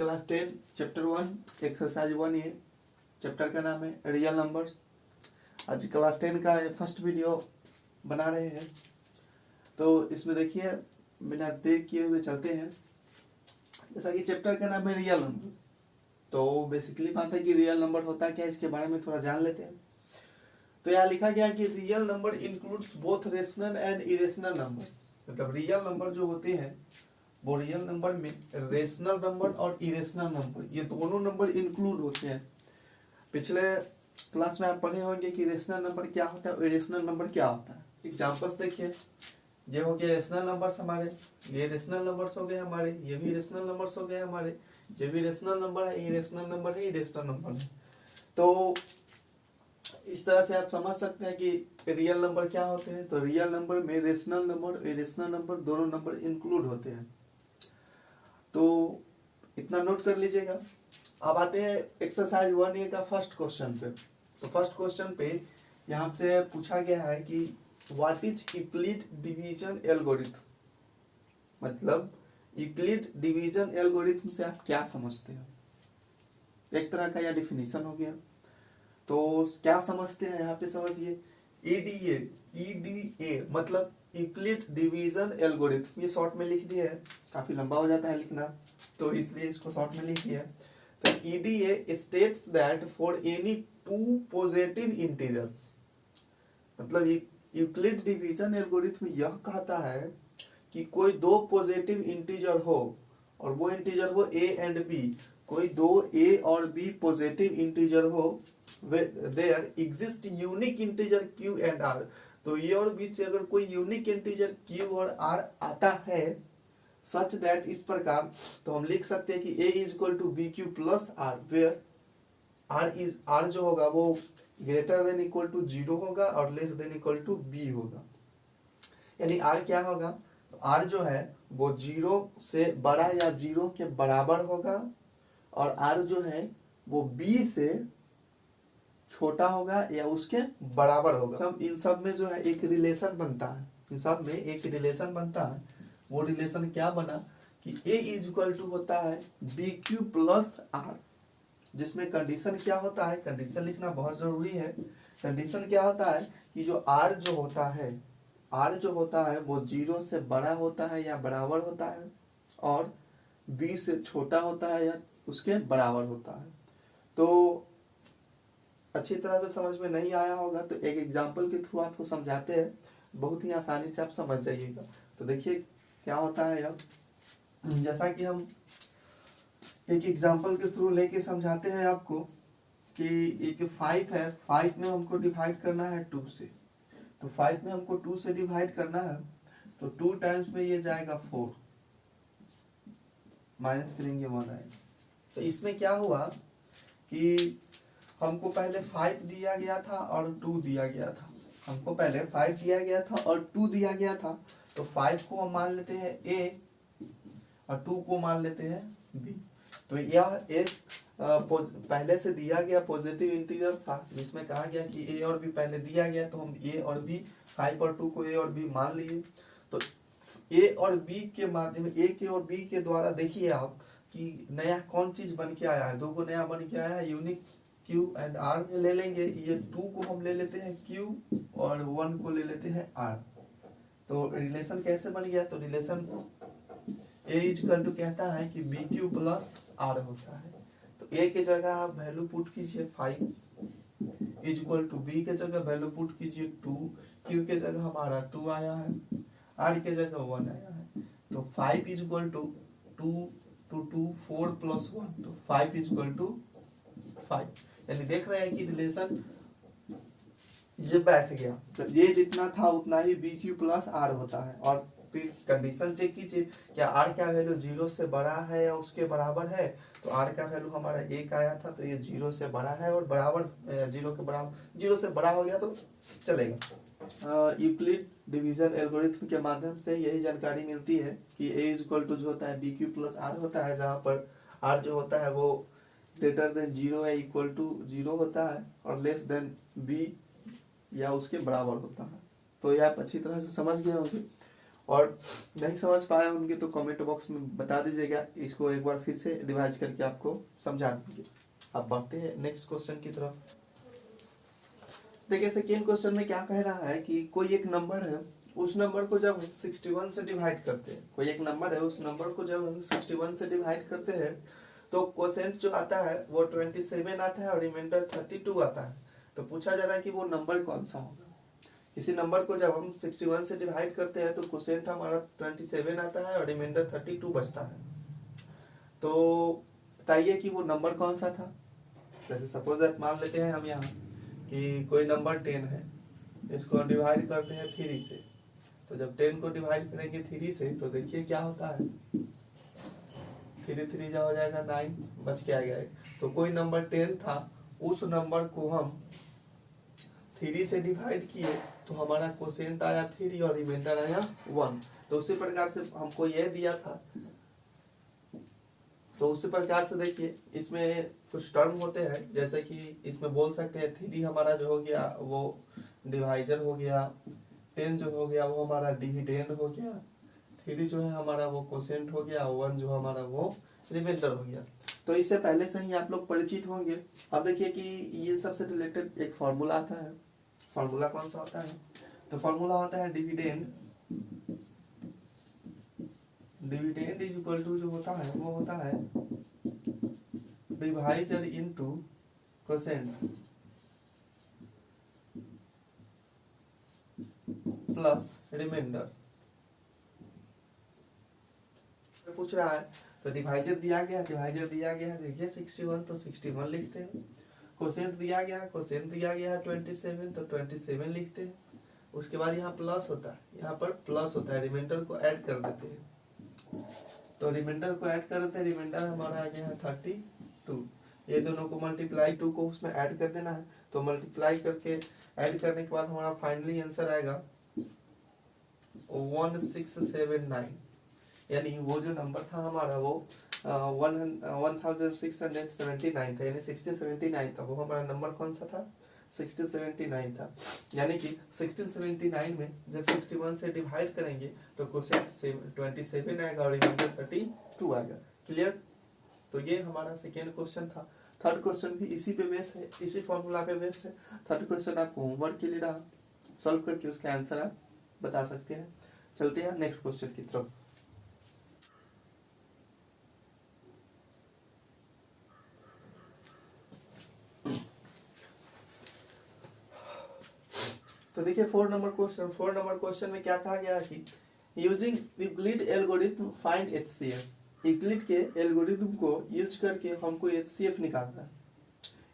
Class 10 chapter 1 exercise 1 ये chapter का नाम है रियल नंबर्स। आज क्लास 10 का फर्स्ट वीडियो बना रहे हैं। तो इसमें देखिए बिना देर किए हुए चलते हैं। जैसा कि चैप्टर का नाम है रियल नंबर, तो बेसिकली बात है कि रियल नंबर होता है क्या, इसके बारे में थोड़ा जान लेते हैं। तो यहाँ लिखा गया कि real number includes both rational and irrational numbers. मतलब रियल नंबर जो होते हैं वो रियल नंबर में रेशनल नंबर और इरेशनल नंबर ये दोनों नंबर इंक्लूड होते हैं। पिछले क्लास में आप पढ़े होंगे कि रेशनल नंबर क्या होता है और इरेशनल नंबर क्या होता है। एग्जांपल्स देखिए, ये हो गया रेशनल नंबर्स हमारे, ये रेशनल नंबर्स हो गए हमारे, ये भी रेशनल नंबर्स हो गए हमारे, ये भी रेशनल नंबर है, ये रेशनल नंबर है, ये रेशनल नंबर है। तो इस तरह से आप समझ सकते हैं कि रियल नंबर क्या होते हैं। तो रियल नंबर में रेशनल नंबर और इरेशनल नंबर दोनों नंबर इंक्लूड होते हैं। तो इतना नोट कर लीजिएगा। अब आते हैं एक्सरसाइज 1A का फर्स्ट क्वेश्चन पे। तो फर्स्ट क्वेश्चन पे यहाँ से पूछा गया है कि what is Euclid division algorithm. मतलब यूक्लिड डिवीजन एल्गोरिथम से आप क्या समझते हैं, एक तरह का यह डिफिनीशन हो गया। तो क्या समझते हैं यहाँ पे समझिए। ईडीए मतलब यूक्लिड डिवीजन एल्गोरिथम, ये शॉर्ट में लिख दिया है, काफी लंबा हो जाता है लिखना तो इसलिए इसको शॉर्ट में लिख दिया है। तो EDA states that for any two positive integers, मतलब यूक्लिड डिवीजन एल्गोरिथम यह कहता है कि कोई दो पॉजिटिव इंटीजर हो और वो इंटीजर हो ए एंड बी, कोई दो ए और बी पॉजिटिव इंटीजर हो, there exist unique integer Q and R. तो ए और बी से अगर कोई यूनिक इंटीजर क्यू और आर आता है सच दैट, इस प्रकार, तो हम लिख सकते हैं कि A is equal to B Q plus R, where R जो होगा वो ग्रेटर देन इक्वल टू 0 होगा और less than equal to B होगा। यानी आर क्या होगा, तो आर जो है वो 0 से बड़ा या 0 के बराबर होगा और आर जो है वो बी से छोटा होगा या उसके बराबर होगा। सब इन सब में जो है एक रिलेशन बनता है, इन सब में एक रिलेशन बनता है। वो रिलेशन क्या बना कि ए इज इक्वल टू होता है बी क्यू प्लस आर, जिसमें कंडीशन क्या होता है, कंडीशन लिखना बहुत जरूरी है। कंडीशन क्या होता है कि जो आर जो होता है, आर जो होता है वो 0 से बड़ा होता है या बराबर होता है और बी से छोटा होता है या उसके बराबर होता है। तो अच्छी तरह से समझ में नहीं आया होगा तो एक एग्जाम्पल के थ्रू आपको समझाते हैं, बहुत ही आसानी से आप समझ जाइएगा। तो देखिए क्या होता है। अब जैसा कि हम एक एग्जाम्पल के थ्रू लेके समझाते हैं आपको कि एक 5 है, 5 में हमको डिवाइड करना है 2 से। तो 5 में हमको 2 से डिवाइड करना है तो 2 टाइम्स में ये जाएगा 4, माइनस करेंगे 1 आएगा। तो इसमें क्या हुआ कि हमको पहले 5 दिया गया था और 2 दिया गया था। हमको पहले 5 दिया गया था और 2 दिया गया था। तो 5 को हम मान लेते हैं a और 2 को मान लेते हैं b। तो यह एक पहले से दिया गया पॉजिटिव इंटीजर था जिसमें कहा गया कि a और b पहले दिया गया, तो हम a और b 5 और 2 को a और b मान लिए। तो a और b के माध्यम a के और b के द्वारा देखिए आप कि नया कौन चीज बन के आया है, दो को नया बन के आया है, यूनिक Q एंड R ले लेंगे। ये 2 को हम ले लेते हैं Q और 1 को ले लेते हैं R। तो रिलेशन कैसे बन गया, तो रिलेशन A इक्वल टू कहता है कि BQ प्लस R होता है। तो A के जगह आप वैल्यू पुट कीजिए 5 इक्वल टू B के जगह वैल्यू पुट कीजिए 2, Q के जगह हमारा 2 आया है, R के जगह 1 आया है। तो 5 इक्वल टू 2 to 2 4 प्लस 1, तो 5 इक्वल टू 5। यानी देख रहे हैं कि रिलेशन ये बैठ गया, तो ये जितना था उतना ही बी क्यू प्लस आर होता है। और फिर कंडीशन चेक कीजिए क्या आर का वैल्यू 0 से बड़ा है या उसके बराबर है। तो आर का वैल्यू हमारा 1 आया था, तो ये 0 से बड़ा है और बराबर 0 के बराबर 0 से बड़ा हो गया तो चलेगा। यूक्लिड डिवीजन एल्गोरिथम के माध्यम से यही जानकारी मिलती है कि ए इज इक्वल टू जो होता है बी क्यू प्लस आर होता है, जहाँ पर आर जो होता है वो ग्रेटर देन 0 है, इक्वल टू 0 होता है और लेस देन बी या उसके बराबर होता है। तो ये आप अच्छी तरह से समझ गए होंगे। और नहीं समझ पाए होंगे तो कमेंट बॉक्स में बता दीजिएगा, इसको एक बार फिर से रिवाइज करके आपको समझा देंगे। अब बढ़ते हैं नेक्स्ट क्वेश्चन की तरफ। देखिए सेकेंड क्वेश्चन में क्या कह रहा है कि कोई एक नंबर है, उस नंबर को जब हम 61 से डिवाइड करते हैं, कोई एक नंबर है उस नंबर को जब हम 61 से डिवाइड करते हैं तो क्वोशेंट जो आता है वो 27 आता है और रिमाइंडर 32 आता है। तो पूछा जा रहा है कि वो नंबर कौन सा होगा। किसी नंबर को जब हम 61 से डिवाइड करते हैं तो क्वोशेंट हमारा 27 आता है और रिमाइंडर 32 बचता है। तो बताइए कि वो नंबर कौन सा था। जैसे सपोज दैट मान लेते हैं हम यहाँ कि कोई नंबर 10 है, इसको डिवाइड करते हैं 3 से। तो जब 10 को डिवाइड करेंगे 3 से तो देखिए क्या होता है, 3 3 जा हो जाएगा 9, बच क्या गया। तो कोई नंबर 10 था, उस नंबर को हम 3 से डिवाइड किए तो हमारा क्वोशेंट आया 3 और रिमाइंडर आया 1। तो उसी प्रकार से हमको यह दिया था, तो उसी प्रकार से देखिए इसमें कुछ टर्म होते हैं, जैसे कि इसमें बोल सकते हैं 3 हमारा जो हो गया वो डिवाइजर हो गया, 10 जो हो गया वो हमारा डिविडेंड हो गया, 3 जो है हमारा वो क्वोशेंट हो गया, 1 जो हमारा वो रिमाइंडर हो गया। तो इससे पहले से ही आप लोग परिचित होंगे। अब देखिए कि ये सबसे रिलेटेड एक फॉर्मूला आता है। फॉर्मूला कौन सा होता है, तो फॉर्मूला होता है dividend. Dividend is equal to जो होता है वो होता है divisor into quotient plus remainder. पूछ रहा है तो डिवाइजर दिया गया, देखिए 61 तो 61 लिखते हैं। क्वोशेंट दिया गया, क्वोशेंट दिया गया 27 तो 27 लिखते हैं। उसके बाद यहाँ प्लस होता है, यहाँ पर प्लस होता है, रिमाइंडर को ऐड कर देते हैं। तो रिमाइंडर को ऐड कर देते हैं, रिमाइंडर हमारा आ गया है 32। ये दोनों को मल्टीप्लाई 2 को उसमें ऐड कर देना है। तो मल्टीप्लाई करके ऐड करने के बाद हमारा फाइनली आंसर आएगा 1679। यानी वो जो नंबर था हमारा वो 1679 था, यानी 1679 था। वो हमारा नंबर कौन सा था, 1679 था। यानी कि 1679 में जब 61 से डिवाइड करेंगे तो क्वोशेंट 27 आएगा और रिमाइंडर 32 आएगा। क्लियर। तो ये हमारा सेकेंड क्वेश्चन था। थर्ड क्वेश्चन भी इसी पे बेस है, इसी फॉर्मूला पे बेस है। थर्ड क्वेश्चन आपको होमवर्क के लिए रहा, सॉल्व करके उसका आंसर आप बता सकते हैं। चलते हैं नेक्स्ट क्वेश्चन की तरफ। तो देखिए 4 नंबर क्वेश्चन में क्या कहा गया है कि using Euclid algorithm find HCF. Euclid के एल्गोरिथम को यूज करके हमको एचसीएफ निकालना है।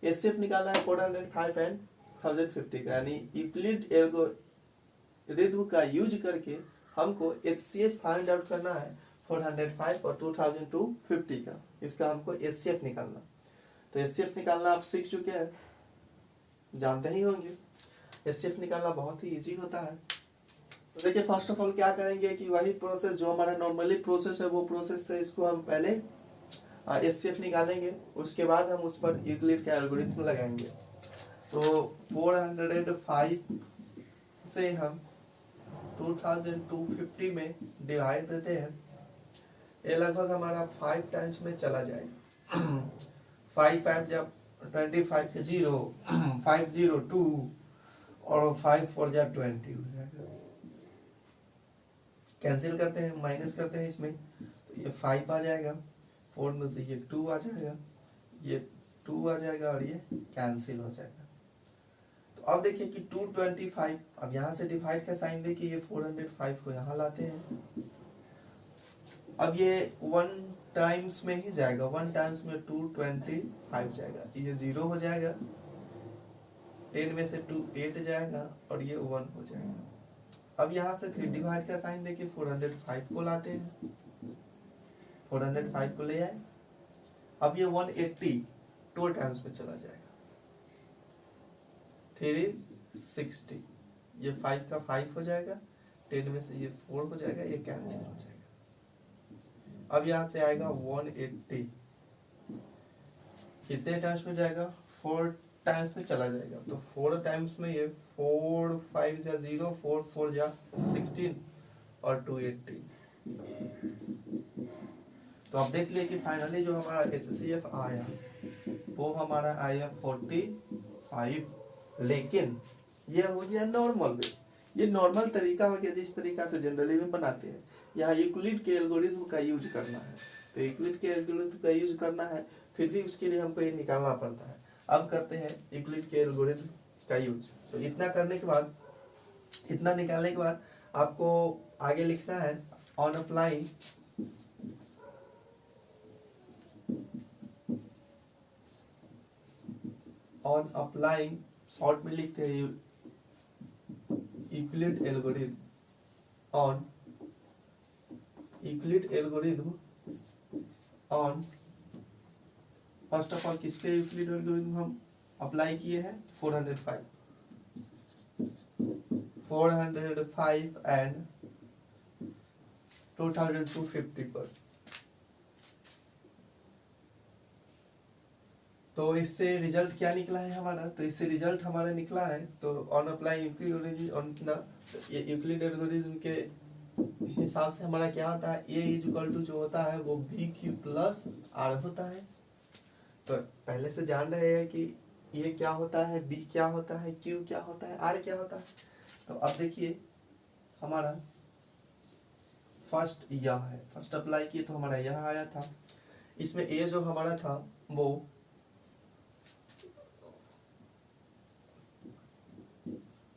एचसीएफ निकालना है 405 एंड 1050 का, यानी यूक्लिड एल्गोरिथम का यूज करके हमको एचसीएफ फाइंड आउट करना है 405 और 2250 का। इसका हमको एचसीएफ निकालना। तो एचसीएफ निकालना आप सीख चुके हैं, जानते ही होंगे। एचसीएफ निकालना बहुत ही इजी होता है। तो देखिए फर्स्ट ऑफ ऑल क्या करेंगे कि वही प्रोसेस जो हमारा नॉर्मली प्रोसेस है वो प्रोसेस से इसको हम पहले एचसीएफ निकालेंगे, उसके बाद हम उस पर यूक्लिड का एल्गोरिथम लगाएंगे। तो 405 से हम 2250 में डिवाइड देते हैं। ये लगभग हमारा 5 टाइम्स में चला जाएगा। 5 5 जब 25 के 0 502 और 5 4 जा 20 हो जाएगा। कैंसिल करते हैं, माइनस करते हैं इसमें, तो ये 5 आ जाएगा, 4 में से ये 2 आ जाएगा, ये 2 आ जाएगा और ये कैंसिल हो जाएगा। तो अब देखिए कि 225, अब यहाँ से डिवाइड का साइन दे कि ये 405 को यहाँ लाते हैं। अब ये 1 टाइम्स में ही जाएगा, 1 टाइम्स में 225 जाएगा, ये 0 हो जाएगा, 10 में से 2 8 जाएगा और ये 1 हो जाएगा। अब यहाँ से फिर डिवाइड का साइन देके 405 को लाते हैं, 405 को ले आए। अब ये 180 2 टाइम्स में चला जाएगा, 360, ये 5 का 5 हो जाएगा, 10 में से ये 4 हो जाएगा, ये कैंसिल हो जाएगा। अब यहाँ से आएगा 180, कितने टाइम्स में जाएगा, 4 टाइम्स में चला जाएगा। तो 4 टाइम्स में ये 4 5 जा 0, 4 4 जा 16, और 280। तो अब देख लिए कि फाइनली जो हमारा HCF आया वो हमारा आया 45, लेकिन ये हो गया नॉर्मल वे। ये नॉर्मल तरीका हो गया जिस तरीका से जनरली में बनाते हैं। यहाँ यूक्लिड के एल्गोरिथम का यूज करना है, तो यूक्लिड के एल्गोरिथम का यूज करना है, फिर भी उसके लिए हमको ये निकालना पड़ता है। अब करते हैं यूक्लिड के एल्गोरिथम का यूज। तो इतना करने के बाद, इतना निकालने के बाद आपको आगे लिखना है ऑन अप्लाइंग शॉर्ट में लिखते हैं Euclid algorithm on first of all किसके यूक्लिड एल्गोरिथम हम अप्लाई किए हैं 405 एंड 2250 पर। तो इससे रिजल्ट क्या निकला है हमारा, तो इससे रिजल्ट हमारा निकला है, तो ऑन अप्लाई यूक्लिड एल्गोरिथम के हिसाब से हमारा क्या होता है, ए इज इक्वल टू जो होता है वो बी क्यू प्लस आर होता है। तो पहले से जान रहे हैं कि ये क्या होता है, बी क्या होता है, क्यू क्या होता है, आर क्या होता है। तो अब देखिए हमारा फर्स्ट यह है, फर्स्ट अप्लाई किए तो हमारा यह आया था। इसमें ए जो हमारा था वो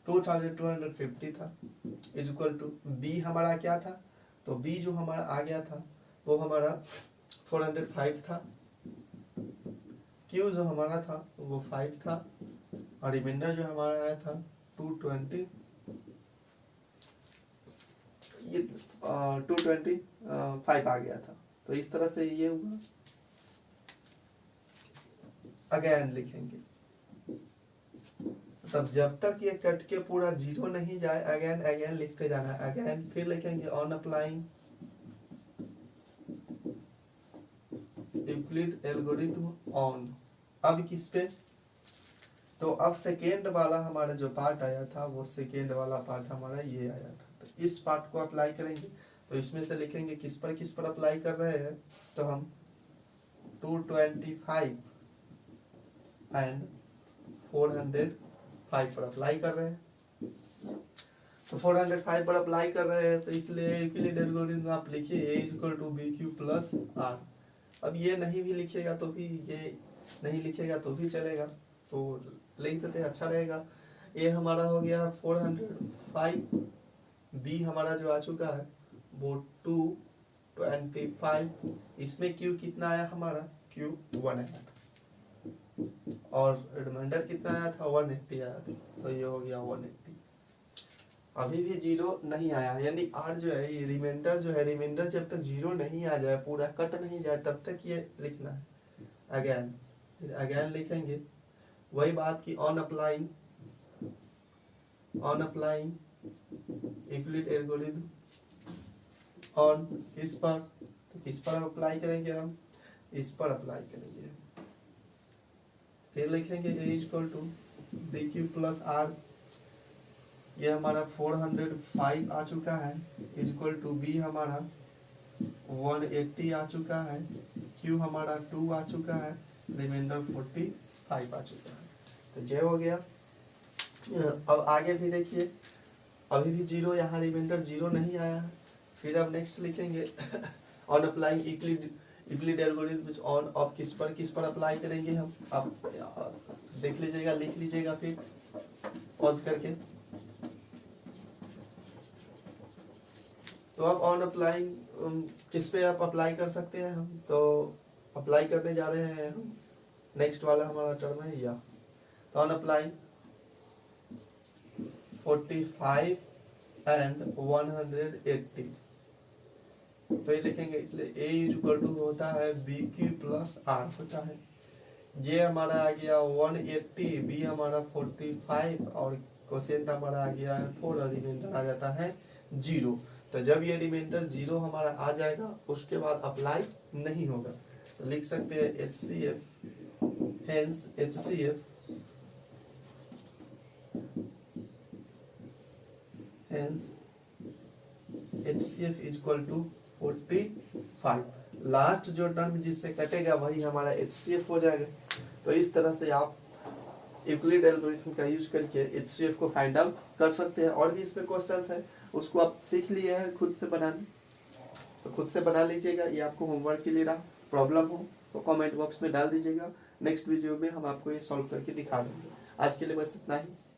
2250 था, इज इक्वल टू बी हमारा क्या था, तो बी जो हमारा आ गया था वो हमारा 405 था, क्यू जो हमारा था वो 5 था, और रिमाइंडर जो हमारा आया था 225 आ गया था। तो इस तरह से ये हुआ। अगेन लिखेंगे, तब जब तक ये कट के पूरा जीरो नहीं जाए अगेन लिखते जाना है। अगेन फिर लिखेंगे on applying Euclid algorithm on, अब किस पे, तो अब सेकेंड वाला हमारा जो पार्ट आया था वो सेकेंड वाला पार्ट हमारा ये आया था। तो इस पार्ट को अप्लाई करेंगे, तो इसमें से लिखेंगे किस पर अप्लाई कर रहे हैं, तो हम 225 एंड 405 पर अप्लाई कर रहे हैं। तो 405 पर अप्लाई कर रहे हैं, तो इसलिए यूक्लिड एल्गोरिथम आप लिखिए A equal to B Q plus R. अब ये नहीं भी लिखिएगा तो भी, ये नहीं लिखेगा तो भी चलेगा, तो लिख देते अच्छा रहेगा। ये हमारा हो गया 405, बी हमारा जो आ चुका है वो 225, इसमें क्यू कितना आया हमारा, क्यू 1 आया था, और रिमाइंडर कितना आया था 180 आया था, तो ये हो गया 180। अभी भी जीरो नहीं आया, यानी आर जो है ये रिमाइंडर जो है, रिमाइंडर जब तक जीरो नहीं आ जाए, पूरा कट नहीं जाए, तब तक ये लिखना है। अगेन लिखेंगे वही बात की on applying Euclid algorithm on किस पर, तो किस पर अप्लाई करेंगे हम, इस पर अप्लाई करेंगे। फिर लिखेंगे A equal to B Q plus R, ये हमारा 405 आ चुका है, इज इक्वल टू बी हमारा 180 आ चुका है, क्यू हमारा 2 आ चुका है, रिमाइंडर 45 आ चुका है। तो ये हो गया। अब आगे भी देखिए, अभी भी जीरो, यहाँ रिमाइंडर जीरो नहीं आया है। फिर अब नेक्स्ट लिखेंगे on applying Euclid algorithm on, अब किस पर अप्लाई करेंगे हम, अब देख लीजिएगा, लिख लीजिएगा, फिर पॉज करके। तो अब ऑन अप्लाइंग किस पे आप अप्लाई कर सकते हैं हम, तो अप्लाई करने जा रहे हैं हम, नेक्स्ट वाला हमारा टर्म है या, तो ऑन अप्लाइंग 45 एंड 180, फिर लिखेंगे, इसलिए ए इज इक्वल टू होता है बी क्यू प्लस आर होता है, जे हमारा आ गया 180, बी हमारा 45, और क्वोशिएंट हमारा आ गया है 4, और रिमाइंडर आ जाता है 0। तो जब ये रिमाइंडर 0 हमारा आ जाएगा उसके बाद अप्लाई नहीं होगा, तो लिख सकते हैं HCF, hence HCF HCF is equal to 45। Last जो टर्म जिससे कटेगा वही हमारा HCF हो जाएगा। तो इस तरह से आप यूक्लिड एल्गोरिथम का यूज करके HCF को फाइंड आउट कर सकते हैं। और भी इसमें क्वेश्चंस है, उसको आप सीख लिए हैं खुद से बनाने, तो खुद से बना लीजिएगा। ये आपको होमवर्क के लिए रहा। प्रॉब्लम हो तो कमेंट बॉक्स में डाल दीजिएगा। नेक्स्ट वीडियो में हम आपको ये सॉल्व करके दिखा देंगे। आज के लिए बस इतना ही।